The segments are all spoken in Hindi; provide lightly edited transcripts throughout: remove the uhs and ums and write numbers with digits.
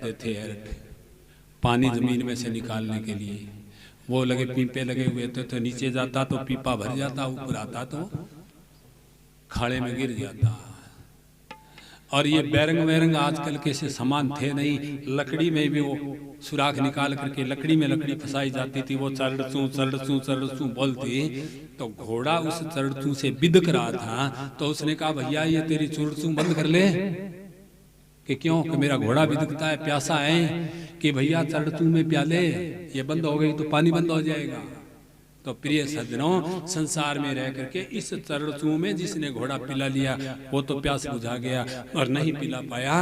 करते थे पानी जमीन में से निकालने के लिए। वो लगे पीपे लगे हुए थे, तो नीचे जाता तो पीपा भर जाता, ऊपर आता तो खाड़े में गिर जाता। और ये बैरंग वैरंग आजकल के से सामान थे नहीं। लकड़ी में भी वो सुराख निकाल करके लकड़ी में लकड़ी फंसाई जाती थी। वो चरड़सू चरड़सू चरड़सू बोलती, तो घोड़ा उस चरड़सू से बिदक रहा था। तो उसने कहा भैया ये तेरी चुरड़सू बंद कर ले। कि क्यों? कि मेरा घोड़ा बिदकता है, प्यासा है। कि भैया चरड़सू में प्याले, ये बंद हो गई तो पानी बंद हो जाएगा। तो प्रिय सज्जनों, संसार में रह करके इस चरड़सू में जिसने घोड़ा पिला लिया वो तो प्यास बुझा गया, और नहीं पिला पाया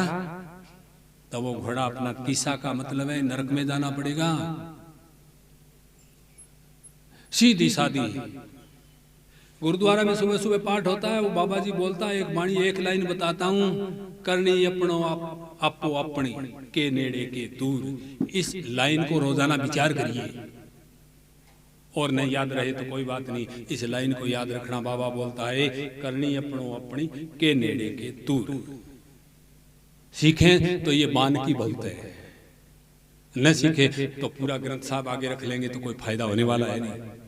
तो वो घोड़ा अपना किस्सा का मतलब है नरक में जाना पड़ेगा। सीधी सादी गुरुद्वारा में सुबह सुबह पाठ होता है। वो बाबा जी बोलता है एक बाणी, एक लाइन बताता हूं, करनी अपनो आपो अपनी के नेड़े के दूर। इस लाइन को रोजाना विचार करिए, और नहीं याद रहे तो कोई बात नहीं, इस लाइन को याद रखना। बाबा बोलता है करनी अपनो अपनी के नेड़े के दूर। सीखें तो ये बान की बहुत है, न सीखे तो पूरा ग्रंथ साहब आगे रख लेंगे तो कोई फायदा होने वाला है नहीं।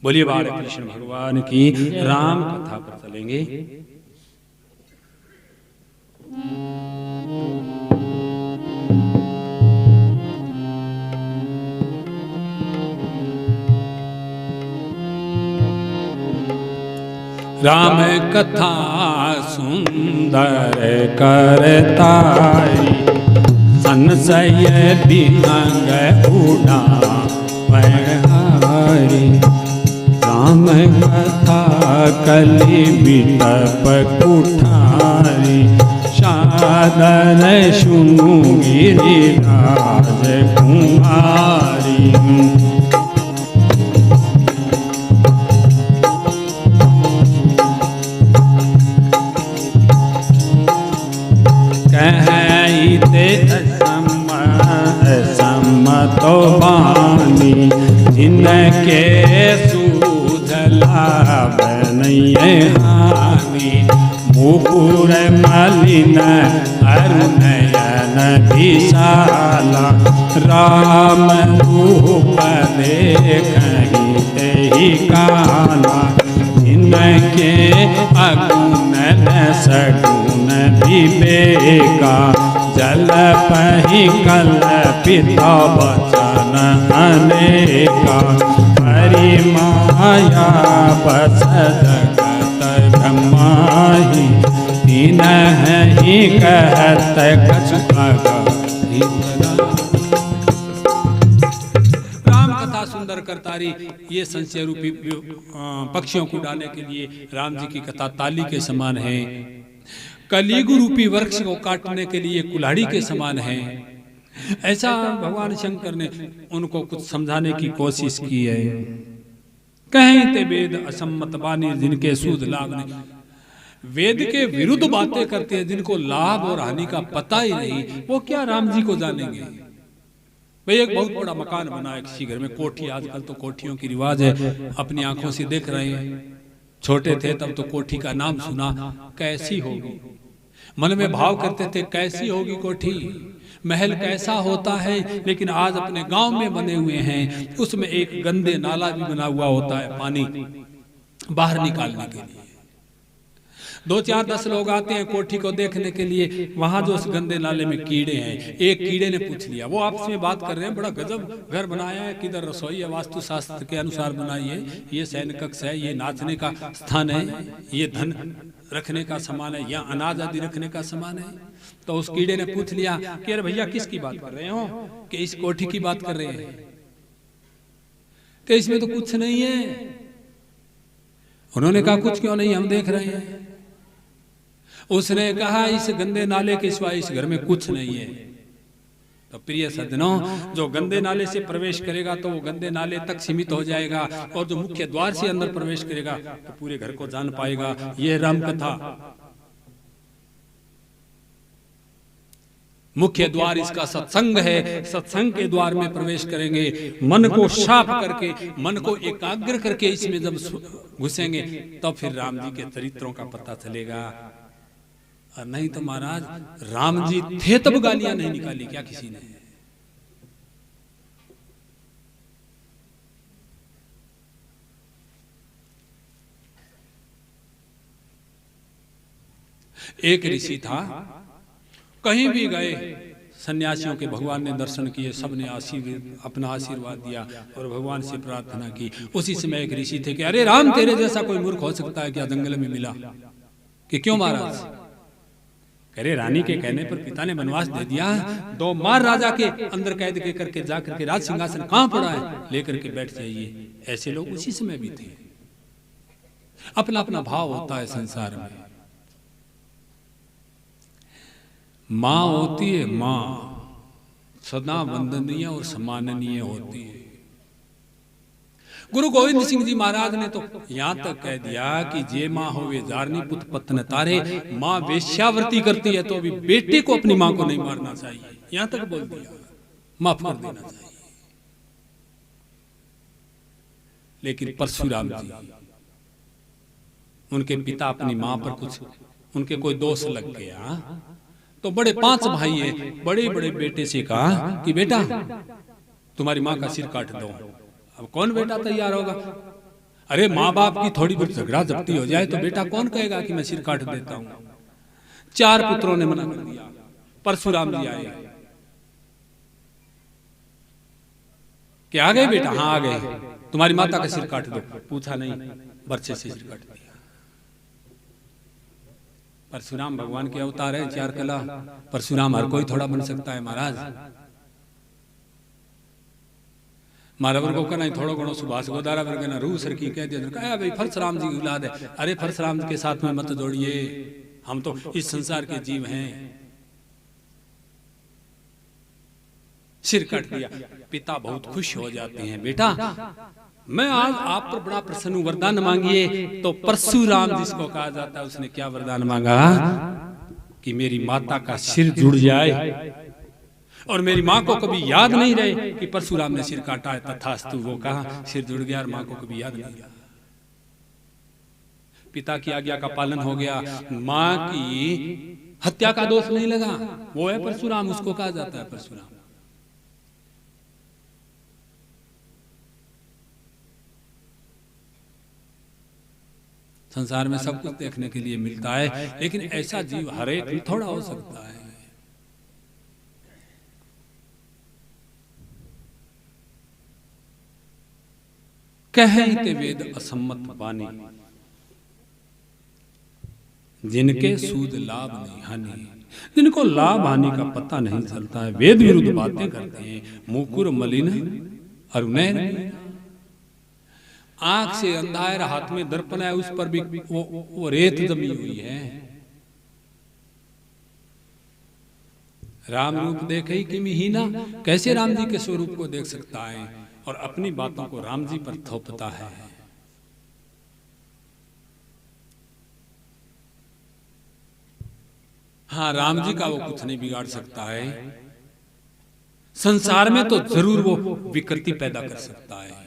बोलिए बाल कृष्ण भगवान की। राम कथा पर चलेंगे। राम कथा सुंदर करताई, संशय विहंग उड़ा पहाड़ी। राम कथा कलि बिटप कुठारी, सादर सुनु गिरिराज कुमारी। सम्मतो बानी, जिनके सूझला बनैये हानि। मुकुर मलिन अरुणयन विशाला, राम रूप देखहि तेहि काला। जिनके अगुण सगुण विवेका, जल पहि कल्पित वचन अनेका। हरि माया बस जगत ब्रह्माहि, तिन्हि कहत कछु अगहि। राम कथा सुंदर करतारी, ये संशय रूपी पक्षियों को उड़ाने के लिए राम जी की कथा ताली के समान है। कलियुग रूपी वृक्ष को काटने के लिए कुल्हाड़ी के समान है। ऐसा भगवान शंकर ने उनको कुछ समझाने की कोशिश की है। कहीं ते वेद असम्मत बानी, जिनके सूद लाभ नहीं। वेद के विरुद्ध बातें करते हैं, जिनको लाभ और हानि का पता ही नहीं, वो क्या राम जी को जानेंगे। भाई एक बहुत बड़ा मकान बना है किसी घर में, कोठी, आजकल तो कोठियों की रिवाज है, अपनी आंखों से देख रहे हैं। छोटे थे तब तो कोठी का नाम सुना, कैसी होगी, मन में भाव करते थे कैसी होगी कोठी, महल कैसा होता है। लेकिन आज अपने गांव में बने हुए हैं, उसमें एक गंदे नाला भी बना हुआ होता है पानी बाहर निकालने के लिए। 2 4 10 लोग आते हैं कोठी को देखने के लिए। वहां जो उस गंदे नाले में कीड़े हैं, एक कीड़े ने पूछ लिया, वो आपस में बात कर रहे हैं, बड़ा गजब घर बनाया है, किधर रसोई है, वास्तु शास्त्र के अनुसार बनाई है, ये शयन कक्ष है, ये नाचने का स्थान है, ये धन रखने का सामान है, या अनाज आदि रखने का सामान है। तो उस कीड़े ने पूछ लिया कि अरे भैया किसकी बात कर रहे हो, कि इस कोठी की बात कर रहे हैं, कि इसमें तो कुछ नहीं है। उन्होंने कहा कुछ क्यों नहीं, हम देख रहे हैं। उसने कहा इस गंदे नाले के सिवाय इस घर में कुछ नहीं है। तो प्रिय सज्जनों, जो गंदे नाले से प्रवेश करेगा तो वो गंदे नाले तक सीमित हो जाएगा, और जो मुख्य द्वार से अंदर प्रवेश करेगा तो पूरे घर को जान पाएगा। यह राम कथा। मुख्य द्वार इसका सत्संग है। सत्संग के द्वार में प्रवेश करेंगे, मन को साफ करके, मन को एकाग्र करके इसमें जब घुसेंगे तब फिर राम जी के चरित्रों का पता चलेगा। और नहीं तो महाराज राम जी थे तब गालियां नहीं निकाली क्या किसी ने? एक ऋषि था, कहीं भी गए सन्यासियों के भगवान ने दर्शन किए, सबने अपना आशीर्वाद दिया और भगवान से प्रार्थना की। उसी समय एक ऋषि थे कि अरे राम, तेरे जैसा कोई मूर्ख हो सकता है क्या जंगल में मिला? कि क्यों महाराज? अरे रानी के कहने पर पिता ने वनवास दे दिया, 2 मार राजा के अंदर कैद के करके जाकर के राज सिंहासन कहां पड़ा है, लेकर के बैठ जाइए। ऐसे लोग उसी समय भी थे। अपना अपना भाव होता है संसार में। मां होती है, मां सदा वंदनीय और सम्माननीय होती है। गुरु गोविंद सिंह जी महाराज ने तो यहां तक कह दिया कि जे मां होवे जारनी पुत पत्न तारे, मां वेश्यावृत्ति करती है तो भी बेटे को अपनी मां को नहीं मारना चाहिए, यहां तक बोल दिया, माफ कर देना चाहिए। लेकिन परशुराम जी, उनके पिता अपनी मां पर कुछ उनके कोई दोष लग गया तो बड़े 5 भाई हैं, बड़े बड़े बेटे से कहा कि बेटा तुम्हारी मां का सिर काट दो। अब कौन बेटा तैयार होगा? अरे माँ बाप की थोड़ी बहुत झगड़ा झपटी हो जाए तो बेटा कौन कहेगा कि मैं सिर काट देता हूं? 4 पुत्रों ने मना कर दिया। परशुराम जी आए कि आ गए बेटा? हाँ आ गए। तुम्हारी माता का सिर काट दो। पूछा नहीं, बर्छे से सिर काट दिया। परशुराम भगवान के अवतार है, 4 कला। परशुराम हर कोई थोड़ा बन सकता है महाराज। मारा वर्गो का नहीं थोड़ो घणो सुभाष गोदारा वर्ग ना रूह सर की कह दिया कहा भाई परशुराम जी की औलाद है। अरे परशुराम के साथ में मत जोड़िए, हम तो इस संसार के जीव हैं। सिर काट दिया। पिता बहुत खुश हो जाते हैं, बेटा मैं आज आप पर बड़ा प्रसन्न हूं, वरदान मांगिए। तो परशुराम जिसको कहा जाता है उसने क्या वरदान मांगा कि मेरी माता का सिर जुड़ जाए और मेरी माँ को कभी याद नहीं रहे कि परशुराम ने सिर काटा है। तथास्तु, वो कहा सिर जुड़ गया और माँ को कभी याद नहीं रहा। पिता की आज्ञा का पालन हो गया, माँ की हत्या का दोष नहीं लगा। वो है परशुराम, उसको कहा जाता है परशुराम। संसार में सब कुछ देखने के लिए मिलता है, लेकिन ऐसा जीव हर एक थोड़ा हो सकता है। कहते वेद असम्मत बानी, जिनके सूद लाभ नहीं हानि। जिनको लाभ हानि का पता नहीं चलता है, वेद विरुद्ध बातें करते हैं। मुकुर मलिन अरुणैन, आंख से अंधा है, हाथ में दर्पण है, उस पर भी वो रेत जमी हुई है। राम रूप देखे कि मिहीना, कैसे राम जी के स्वरूप को देख सकता है और अपनी बातों को राम जी पर थोपता है। हाँ, राम जी का वो कुछ नहीं बिगाड़ सकता है। संसार में तो जरूर वो विकृति पैदा कर सकता है।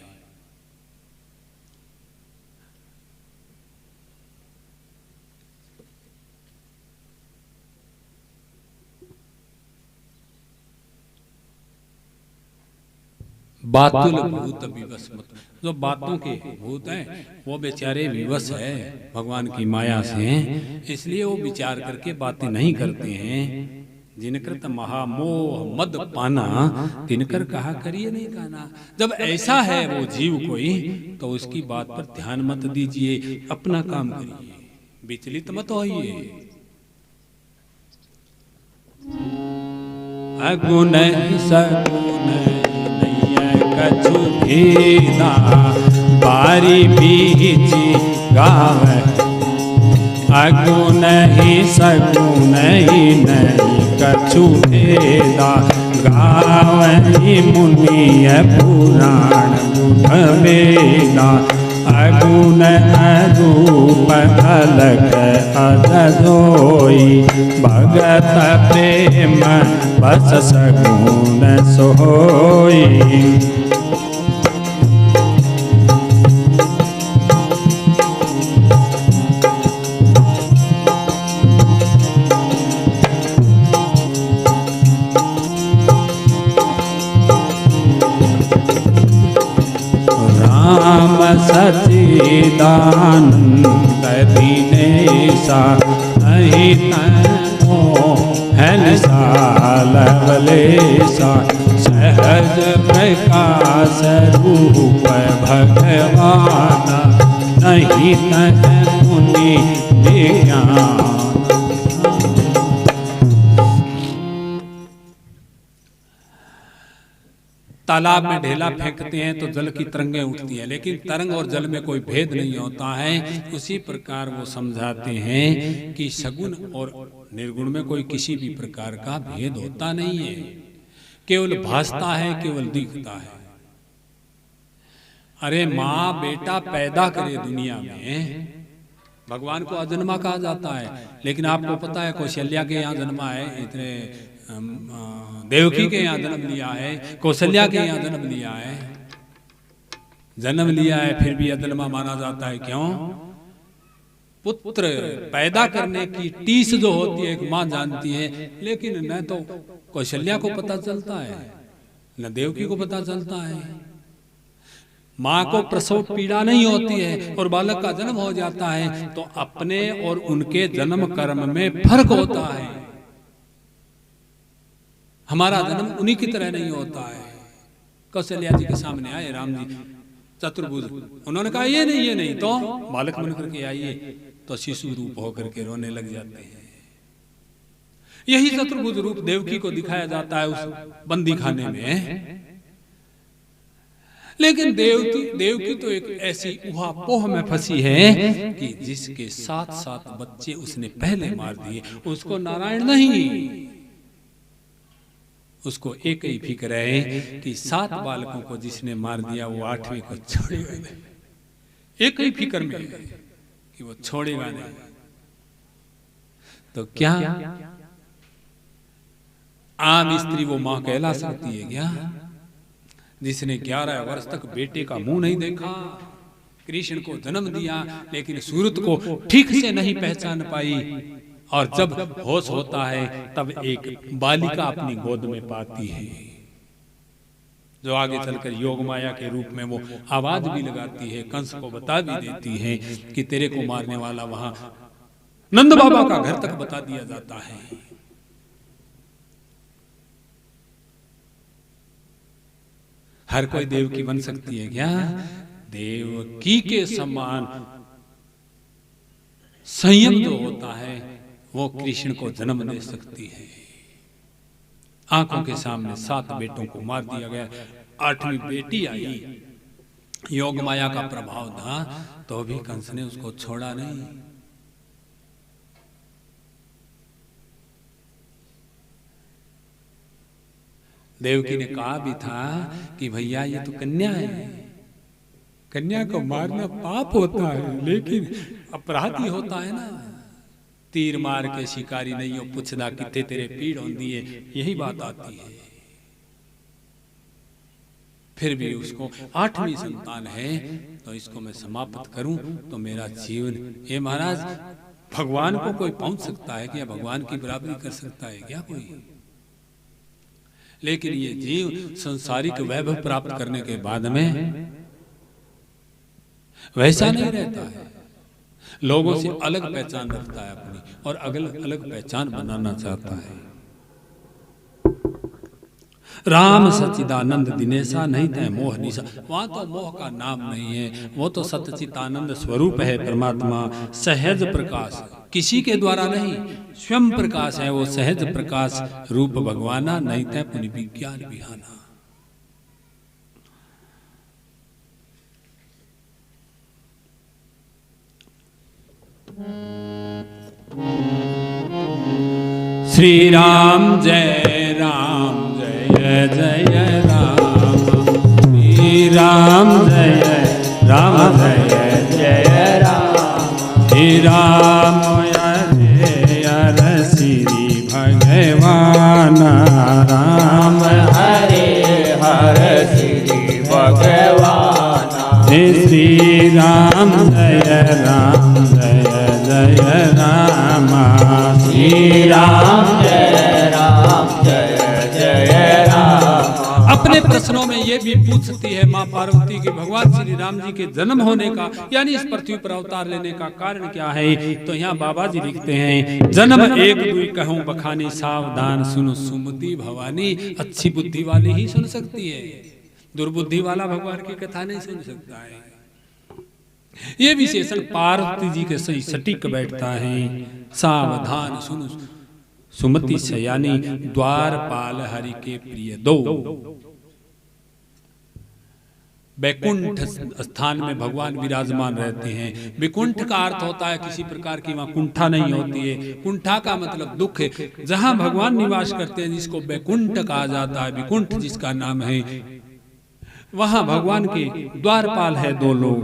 बातुल भूत विवश मत, जो बातों के भूत हैं वो बेचारे विवश है भगवान की माया से, इसलिए वो विचार करके बातें नहीं करते हैं। जिनकृत महामोह मद पाना, तिनकर कहा करिए नहीं कहना। जब ऐसा है वो जीव कोई, तो उसकी बात पर ध्यान मत दीजिए, अपना काम करिए, विचलित मत होइए। अगुण सगुण कछु भेदा, बारी बीची गावे। अगुण ही सगुण ही नहीं कछु भेदा, गावहि मुनिय पुराण बुध वेदा। अगुण अरूप अलग अदधोई, भगत प्रेम बस सगुण सोई। सच्चिदानंद दीनेशा नहीं तमो है लवलेशा सहज प्रकाश रूप भगवान नहीं तह मुनि विज्ञान। तालाब में ढेला फेंकते हैं तो जल की तरंगें उठती हैं, लेकिन तरंग और जल में कोई भेद नहीं होता है। उसी प्रकार वो समझाते हैं कि सगुण और निर्गुण में कोई किसी भी प्रकार का भेद होता नहीं है, केवल भासता है, केवल दिखता है। अरे माँ बेटा पैदा करे दुनिया में, भगवान को अजन्मा कहा जाता है, लेकिन आपको पता है कौशल्या के यहाँ जन्मा है, इतने देवकी के यहाँ जन्म लिया है, कौशल्या के यहाँ जन्म लिया है, फिर भी अजन्मा माना जाता है। क्यों? पुत्र पैदा करने की टीस जो होती है एक माँ जानती है, लेकिन न तो कौशल्या को पता चलता है न देवकी को पता चलता है। माँ को प्रसव पीड़ा नहीं होती है और बालक का जन्म हो जाता है, तो अपने और उनके जन्म कर्म में फर्क होता है। हमारा जन्म उन्हीं की तरह नहीं होता है। कौशल्या जी के सामने आए राम जी चतुर्भुज, उन्होंने कहा ये नहीं, तो बालक बन करके आइए, तो शिशु रूप होकर के रोने लग जाते हैं। यही चतुर्भुज रूप देवकी को दिखाया जाता है उस बंदी खाने में, लेकिन देवकी तो एक ऐसी उहापोह में फंसी है कि जिसके 7 बच्चे उसने पहले मार दिए, उसको नारायण नहीं, उसको एक ही फिक्र है कि 7 बालकों को जिसने मार दिया वो 8वें को छोड़ेगा नहीं। एक ही फिक्र में है कि वो छोड़ेगा नहीं। तो क्या आम स्त्री वो मां कहला सकती है क्या, जिसने 11 वर्ष तक बेटे का मुंह नहीं देखा, कृष्ण को जन्म दिया लेकिन सूरत को ठीक से नहीं पहचान पाई, और जब होश होता है तब एक बालिका अपनी गोद में पाती है, जो आगे चलकर योग माया के रूप में वो आवाज भी लगाती है, कंस को बता भी देती है कि तेरे को मारने वाला वहां नंद बाबा का घर तक बता दिया जाता है। हर कोई देवकी बन सकती है क्या? देवकी के समान संयम जो होता है वो कृष्ण को जन्म दे सकती है। आंखों के सामने 7 बेटों को मार दिया गया, 8वीं बेटी आई, योग माया का प्रभाव था, तो भी कंस ने उसको छोड़ा नहीं। देवकी ने कहा भी था कि भैया ये तो कन्या है, कन्या को मारना पाप होता है, लेकिन अपराधी होता है ना। तीर मार के शिकारी नहीं हो, पुछदा किथे तेरे पीड़ होंदी है, यही बात आती है। फिर भी उसको 8वीं संतान है, तो इसको मैं समाप्त करूं तो मेरा जीवन, हे महाराज भगवान को कोई पहुंच सकता है क्या? भगवान की बराबरी कर सकता है क्या कोई? लेकिन ये जीव संसारिक वैभव प्राप्त करने के बाद में वैसा नहीं रहता है, लोगों से अलग पहचान रखता है अपनी, और अलग पहचान बनाना चाहता है। राम सच्चिदानंद दिनेशा नहीं थे मोह निशा, वहां तो मोह का नाम नहीं है, वो तो सच्चिदानंद स्वरूप है परमात्मा, सहज प्रकाश, किसी के द्वारा नहीं, स्वयं प्रकाश है वो, सहज प्रकाश रूप भगवाना नहीं थे पुनि विज्ञान विहाना। श्री राम जय राम जय जय राम, श्री राम जय राम जय जय राम, श्री राम हरे श्री भगवान, राम हरे हरे श्री भगवान, श्री राम जय जय राम, श्री राम जय जय राम। अपने अपने प्रश्नों में ये भी पूछ सकती है माँ पार्वती कि भगवान श्री राम जी के जन्म होने का यानी इस पृथ्वी पर अवतार लेने का कारण क्या है। तो यहाँ बाबा जी लिखते हैं, जन्म एक दुई कहूँ बखानी, सावधान सुनो सुमति भवानी। अच्छी बुद्धि वाली ही सुन सकती है, दुर्बुद्धि वाला भगवान की कथा नहीं सुन सकता है। ये विशेषण पार्वती जी के सही सटीक बैठता है। सावधान सुनो सुमति सयानी, द्वारपाल हरि के प्रिय दो। बैकुंठ स्थान में भगवान विराजमान रहते हैं। विकुंठ का अर्थ होता है किसी प्रकार की वहां कुंठा नहीं होती है। कुंठा का मतलब दुख है। जहां भगवान निवास करते हैं जिसको बैकुंठ कहा जाता है, विकुंठ जिसका नाम है, वहां भगवान के द्वारपाल है दो लोग,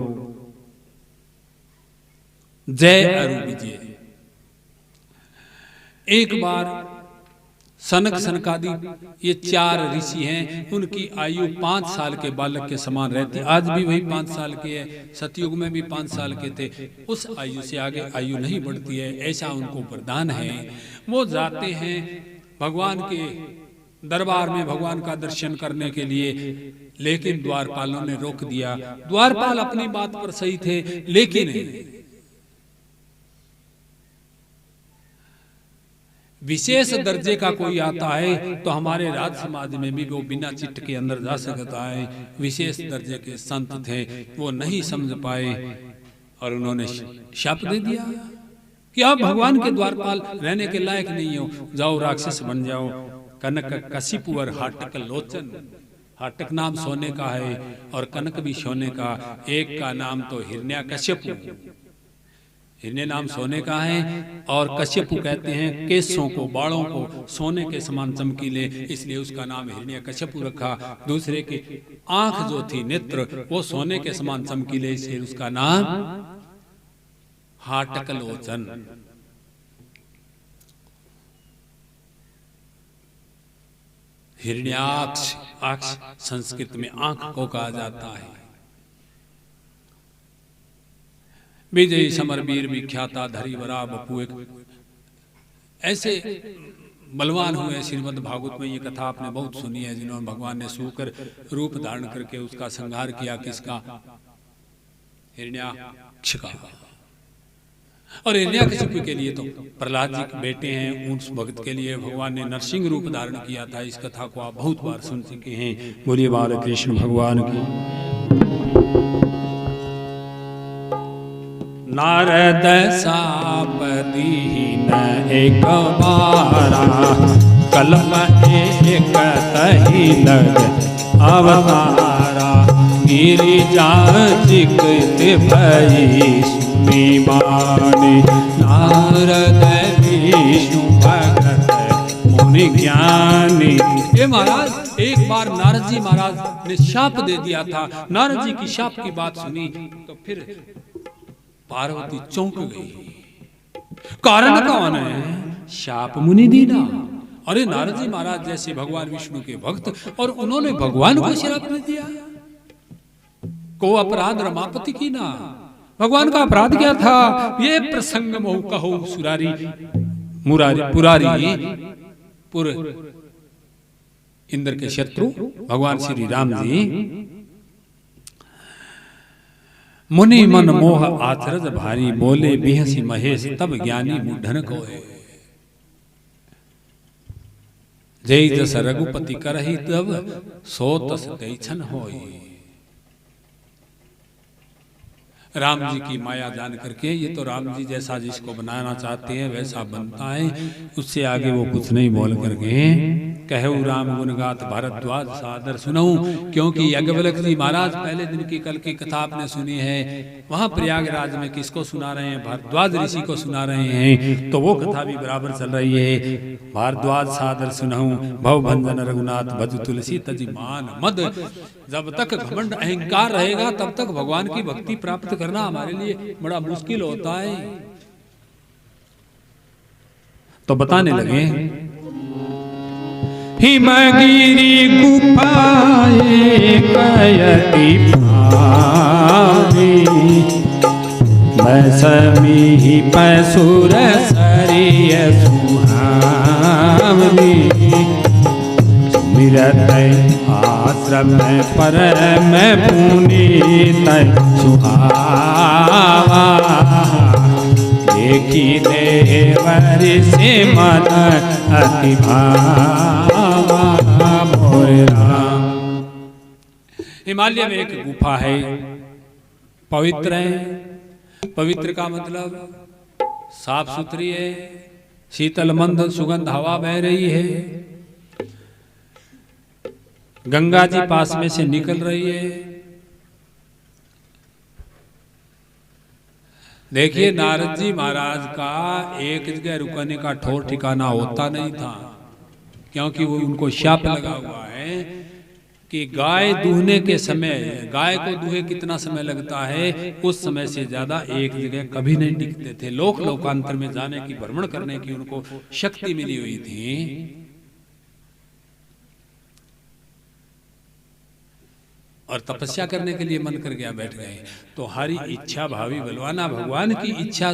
जय और विजय। एक बार सनक सनकादि ये 4 ऋषि हैं, उनकी आयु 5 साल के बालक के समान रहती। आज भी वही 5 साल के है, सतयुग में भी 5 साल के थे। उस आयु से आगे आयु नहीं बढ़ती है, ऐसा उनको वरदान है। वो जाते हैं भगवान के दरबार में भगवान का दर्शन करने के लिए, लेकिन द्वारपालों ने रोक दिया। द्वारपाल अपनी बात पर सही थे, लेकिन विशेष दर्जे का कोई आता है तो हमारे राज समाज में भी वो बिना चिट्ठ के अंदर जा सकता है। विशेष दर्जे के संत थे, वो नहीं समझ पाए और उन्होंने शाप दे दिया कि आप भगवान के द्वारपाल रहने के लायक नहीं हो, जाओ राक्षस बन जाओ। कनक कशिपुअर हाटक लोचन, हाटक नाम सोने का है और कनक भी सोने का। एक का नाम तो हिरण्याकश्यपु, हिरण्य नाम सोने का है, और कश्यपु कहते हैं केसों को, बालों को सोने के समान चमकीले, इसलिए उसका नाम हिरण्यकश्यपु रखा। दूसरे की आंख जो थी, नेत्र, वो सोने के समान चमकीले, इसलिए उसका नाम हाटकलोचन। हिरण्याक्ष, आक्ष संस्कृत में आंख को कहा जाता है। विजयी समरवीर विख्याता धरी वरा बपू, एक ऐसे बलवान हुए। श्रीमद् भागवत में ये कथा आपने बहुत सुनी है, जिन्होंने भगवान ने सूकर रूप धारण करके उसका संहार किया, किसका? हिरण्याक्ष का। और हिरण्याकशिपु के लिए तो प्रहलाद जी के बेटे हैं, उस भक्त के लिए भगवान ने नरसिंह रूप धारण किया था। इस कथा को आप बहुत बार सुन चुके हैं। बोलिए बालकृष्ण भगवान की। नारद साप दीन एक बारा, कलम एक तही लग अवतारा। गिरिजा जिगत भई सुनी माने, नारद विष्णु भगत मुनि ज्ञानी। ये महाराज, एक बार नारद जी महाराज ने शाप दे दिया था। नारद जी की शाप की बात सुनी तो फिर पार्वती चौंक गई। कारण कौन है? शाप मुनि दीना। अरे नारद जी महाराज जैसे भगवान विष्णु के भक्त, और उन्होंने भगवान को श्राप दे दिया। को अपराध रमापति की ना, भगवान का अपराध क्या था? ये प्रसंग मोह कहो सुरारी मुरारी पुरारी पुर इंद्र के शत्रु भगवान श्री राम जी। मुनि मन मोह आचरज भारी, बोले बिहसी महेश तब ज्ञानी मूढ़न को है। जय जस रघुपति करहि तब, सो तस दैछन होई। राम जी की माया जान करके, ये तो राम जी जैसा जिसको बनाना चाहते हैं वैसा बनता है, उससे आगे वो कुछ नहीं बोल करके कहू राम गुण गात भारद्वाज सादर सुनऊं। क्योंकि यज्ञवल्क्य जी महाराज पहले दिन की कल की कथा आपने सुनी है, वहां प्रयागराज में किसको सुना रहे हैं? भारद्वाज ऋषि को सुना रहे हैं। तो वो कथा भी बराबर चल रही है। भारद्वाज सादर सुनऊं, भव भंजन रघुनाथ भज तुलसी तजि मान मद। जब तक घमंड अहंकार रहेगा तब तक भगवान की भक्ति प्राप्त करना हमारे लिए बड़ा मुश्किल होता है। तो बताने लगे, हिमगिरी गुफाए कयति भारी, बैसमी पैसुर सरिय सुहावनी। विरत आश्रम पर मैं पुनीत सुहावा, देखी देवर से मन अति भावा मोर राम। हिमालय में एक गुफा है, पवित्र है। पवित्र का मतलब साफ सुथरी है, शीतल मंद सुगंध हवा बह रही है, गंगा जी पास में से निकल रही है। देखिए नारद जी महाराज का एक जगह रुकने का ठौर ठिकाना होता नहीं था, क्योंकि वो उनको शाप लगा हुआ है कि गाय दूहने के समय, गाय को दूहे कितना समय लगता है, उस समय से ज्यादा एक जगह कभी नहीं टिकते थे। लोक लोकांतर में जाने की, भ्रमण करने की उनको शक्ति मिली हुई थी। और तपस्या करने के लिए मन कर गया, बैठ गए। तो हरी इच्छा भावी बलवाना, भगवान की इच्छा